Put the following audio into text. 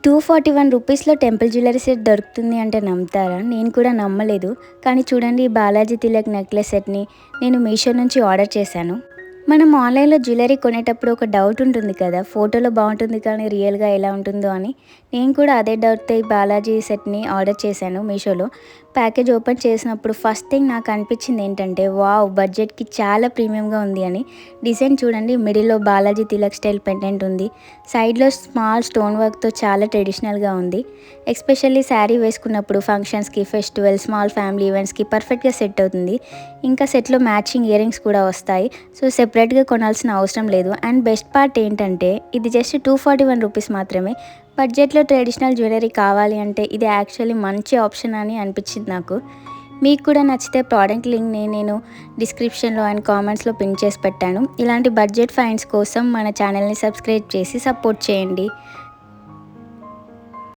241 రూపీస్‌లో temple jewellery set దొరుకుతుంది అంటే నమ్ముతారా? నేను కూడా నమ్మలేదు. కానీ చూడండి ఈ బాలాజీ తిలక్ నెక్లెస్ సెట్‌ని నేను మీషో నుంచి ఆర్డర్ చేశాను. మనం ఆన్‌లైన్‌లో జ్యువెలరీ కొనేటప్పుడు ఒక డౌట్ ఉంటుంది కదా! ఫోటోలో బావుంటుంది కానీ రియల్‌గా ఎలా ఉంటుందో అని. నేను కూడా అదే డౌట్‌తో ఈ బాలాజీ సెట్‌ని ఆర్డర్ చేశాను మీషోలో. ప్యాకేజ్ ఓపెన్ చేసినప్పుడు ఫస్ట్ థింగ్ నాకు అనిపించింది ఏంటంటే వావ్! బడ్జెట్‌కి చాలా ప్రీమియంగా ఉంది అని. డిజైన్ చూడండి మిడిల్‌లో బాలాజీ తిలక్ స్టైల్ పెండెంట్ ఉంది. సైడ్‌లో స్మాల్ స్టోన్ వర్క్‌తో చాలా ట్రెడిషనల్‌గా ఉంది. ఎస్పెషల్లీ శారీ వేసుకున్నప్పుడు ఫంక్షన్స్‌కి, ఫెస్టివల్, స్మాల్ ఫ్యామిలీ ఈవెంట్స్‌కి పర్ఫెక్ట్‌గా సెట్ అవుతుంది. ఇంకా సెట్‌లో మ్యాచింగ్ ఇయర్ రింగ్స్ కూడా వస్తాయి. సో, సెపరేట్‌గా కొనాల్సిన అవసరం లేదు. అండ్ బెస్ట్ పార్ట్ ఏంటంటే ఇది జస్ట్ 241 రూపీస్ మాత్రమే. బడ్జెట్‌లో ట్రెడిషనల్ జ్యువెలరీ కావాలి అంటే ఇది యాక్చువల్లీ మంచి ఆప్షన్ అని అనిపించింది నాకు. మీకు కూడా నచ్చితే ప్రోడక్ట్ లింక్‌ని నేను డిస్క్రిప్షన్‌లో అండ్ కామెంట్స్‌లో పిన్ చేసి పెట్టాను. ఇలాంటి బడ్జెట్ ఫైండ్స్ కోసం మన ఛానల్‌ని సబ్స్క్రైబ్ చేసి సపోర్ట్ చేయండి.